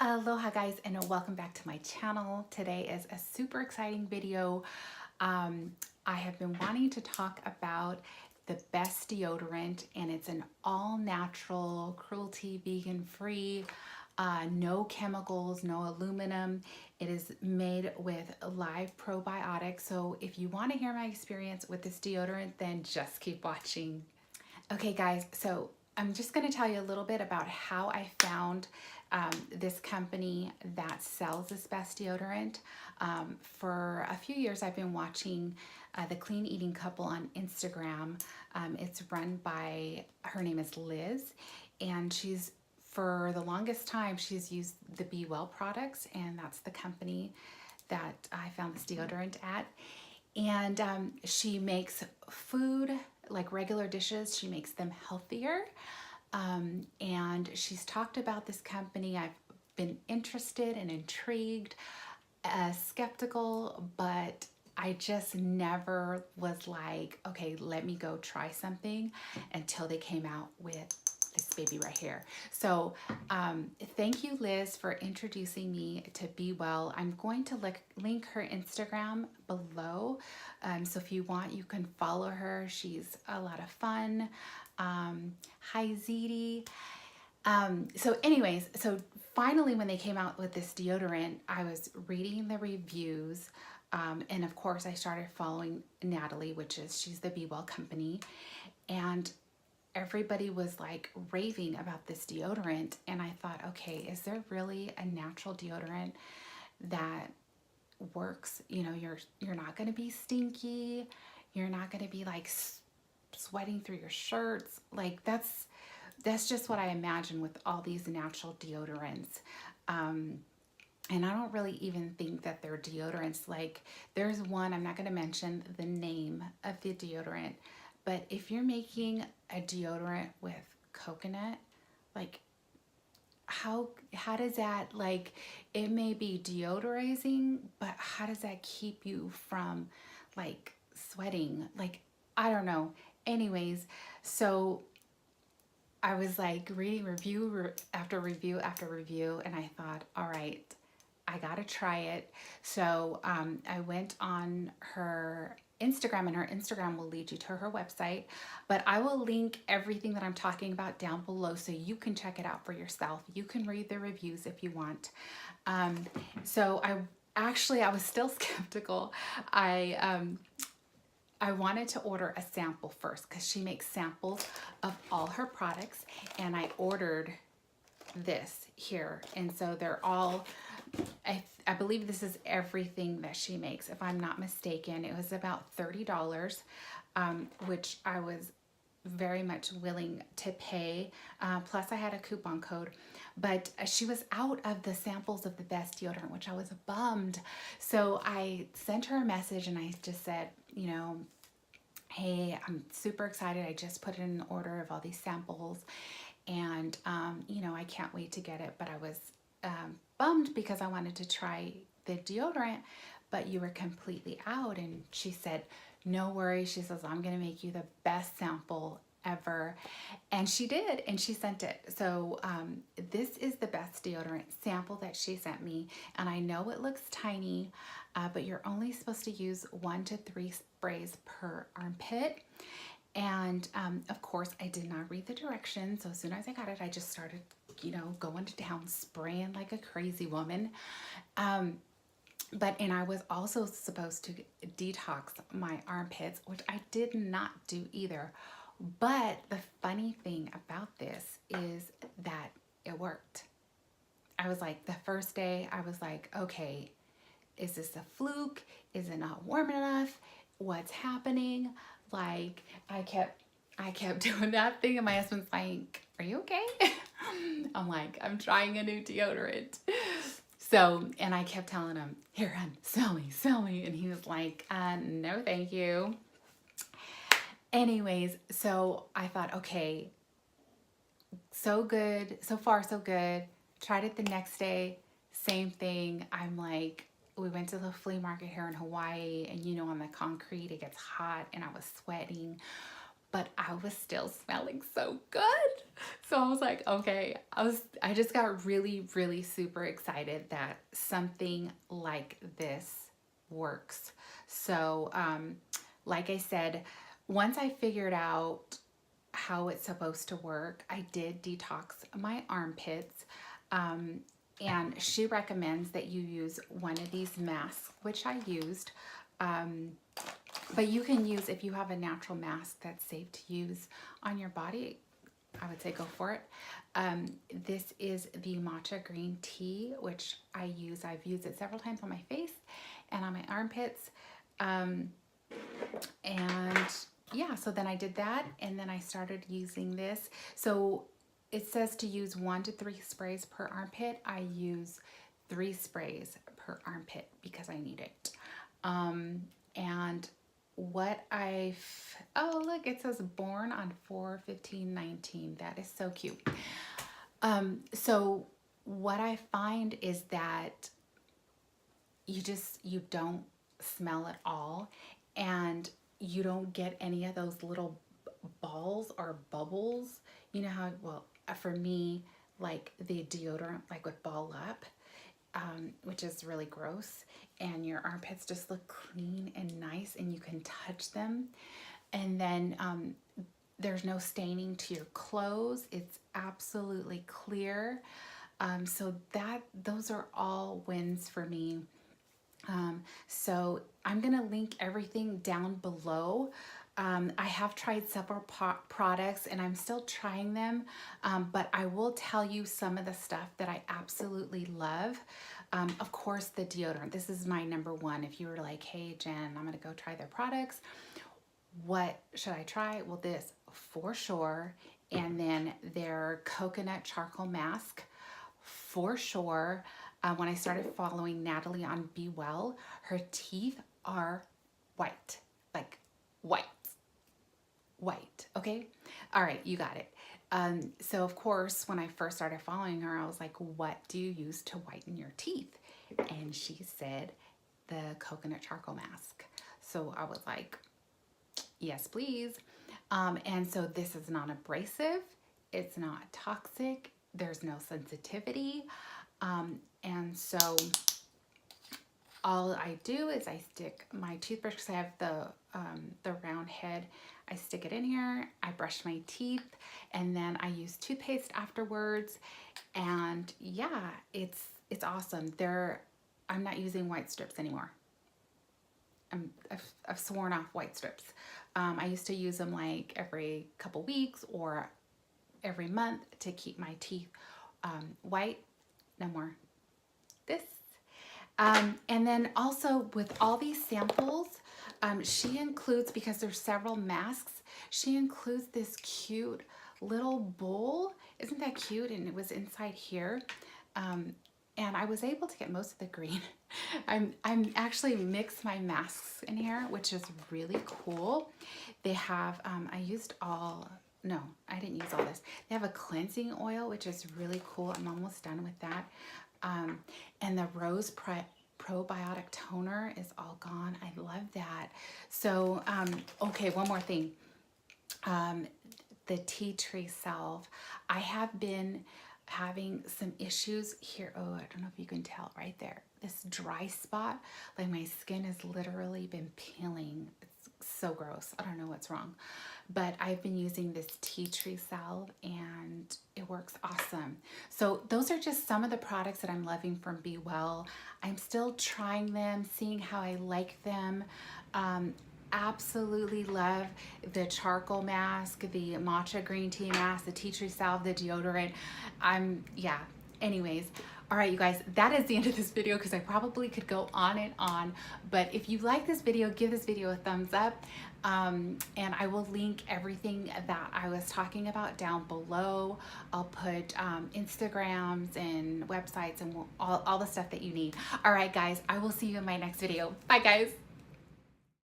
Aloha guys, and welcome back to my channel. Today is a super exciting video. I have been wanting to talk about the best deodorant, and it's an all-natural, cruelty, vegan-free, no chemicals, no aluminum. It is made with live probiotics. So if you want to hear my experience with this deodorant, then just keep watching. Okay guys, so I'm just going to tell you a little bit about how I found this company that sells this best deodorant. For a few years I've been watching the Clean Eating Couple on Instagram. It's run by, her name is Liz, and for the longest time she's used the Be Well products, and that's the company that I found this deodorant at. And she makes food, like regular dishes, she makes them healthier. And she's talked about this company. I've been interested and intrigued, skeptical, but I just never was like, okay, let me go try something, until they came out with this baby right here. So thank you, Liz, for introducing me to Be Well. I'm going to link her Instagram below. So if you want, you can follow her. She's a lot of fun. Hi, Ziti. So anyways, so finally when they came out with this deodorant, I was reading the reviews. And of course I started following Natalie, she's the Be Well company. And everybody was like raving about this deodorant, and I thought, okay, is there really a natural deodorant that works? You know, you're not going to be stinky, you're not going to be like sweating through your shirts. Like that's just what I imagine with all these natural deodorants. And I don't really even think that they're deodorants. Like there's one, I'm not going to mention the name of the deodorant, but if you're making a deodorant with coconut, like how does that, like, it may be deodorizing, but how does that keep you from like sweating? Like, I don't know. Anyways, so I was like reading review after review after review, and I thought, all right, I gotta try it. So I went on her Instagram, and her Instagram will lead you to her website, but I will link everything that I'm talking about down below so you can check it out for yourself. You can read the reviews if you want. So I was still skeptical. I wanted to order a sample first because she makes samples of all her products, and I ordered this here. And so they're all, I believe this is everything that she makes. If I'm not mistaken, it was about $30, which I was very much willing to pay. Plus I had a coupon code, but she was out of the samples of the best deodorant, which I was bummed. So I sent her a message and I just said, you know, hey, I'm super excited. I just put in an order of all these samples, and you know, I can't wait to get it. But I was bummed because I wanted to try the deodorant, but you were completely out. And she said, no worries. She says, I'm going to make you the best sample ever. And she did, and she sent it. So this is the best deodorant sample that she sent me. And I know it looks tiny, but you're only supposed to use 1 to 3 sprays per armpit. And of course I did not read the directions, so as soon as I got it, I just started, you know, going to town, spraying like a crazy woman. And I was also supposed to detox my armpits, which I did not do either. But the funny thing about this is that it worked. I was like, the first day I was like, okay, is this a fluke? Is it not warm enough? What's happening? Like, I kept doing that thing, and my husband's like, are you okay? I'm like, I'm trying a new deodorant. So, and I kept telling him, here, hon, smell me. And he was like, no, thank you. Anyways, so I thought, okay, so good. So far, so good. Tried it the next day, same thing. I'm like, we went to the flea market here in Hawaii, and you know, on the concrete, it gets hot, and I was sweating, but I was still smelling so good. So I was like, okay, I just got really, really super excited that something like this works. So, like I said, once I figured out how it's supposed to work, I did detox my armpits. Um, and she recommends that you use one of these masks, which I used. Um, but you can use, if you have a natural mask that's safe to use on your body, I would say go for it. This is the matcha green tea, which I use. I've used it several times on my face and on my armpits. And yeah, so then I did that, and then I started using this. So it says to use 1 to 3 sprays per armpit. I use 3 sprays per armpit because I need it. And what oh, look, it says born on 4/15/19. That is so cute. So what I find is that you don't smell at all, and you don't get any of those little balls or bubbles. You know how, well, for me, like the deodorant like would ball up, which is really gross, and your armpits just look clean and nice and you can touch them. And then there's no staining to your clothes. It's absolutely clear. So those are all wins for me. So I'm gonna link everything down below. I have tried several products and I'm still trying them, but I will tell you some of the stuff that I absolutely love. Of course, the deodorant. This is my number one. If you were like, hey, Jen, I'm gonna go try their products, what should I try? Well, this for sure. And then their coconut charcoal mask for sure. When I started following Natalie on Be Well, her teeth are white, like white, okay? All right, you got it. So of course, when I first started following her, I was like, what do you use to whiten your teeth? And she said, the coconut charcoal mask. So I was like, yes, please. And so this is not abrasive. It's not toxic. There's no sensitivity. And so all I do is I stick my toothbrush, because I have the round head. I stick it in here, I brush my teeth, and then I use toothpaste afterwards. And yeah, it's awesome. I'm not using white strips anymore. I've sworn off white strips. I used to use them like every couple weeks or every month to keep my teeth white. No more. This. And then also with all these samples, she includes, because there's several masks, she includes this cute little bowl. Isn't that cute? And it was inside here. And I was able to get most of the green. I'm actually mixed my masks in here, which is really cool. They have, no, I didn't use all this. They have a cleansing oil, which is really cool. I'm almost done with that. And the rose probiotic toner is all gone. I love that. So, okay, one more thing. The tea tree salve. I have been having some issues here. Oh, I don't know if you can tell right there. This dry spot, like my skin has literally been peeling. It's so gross. I don't know what's wrong. But I've been using this tea tree salve and it works awesome. So those are just some of the products that I'm loving from Be Well. I'm still trying them, seeing how I like them. Absolutely love the charcoal mask, the matcha green tea mask, the tea tree salve, the deodorant. Yeah, anyways. All right, you guys, that is the end of this video because I probably could go on and on. But if you like this video, give this video a thumbs up. And I will link everything that I was talking about down below. I'll put Instagrams and websites and all the stuff that you need. All right, guys, I will see you in my next video. Bye, guys.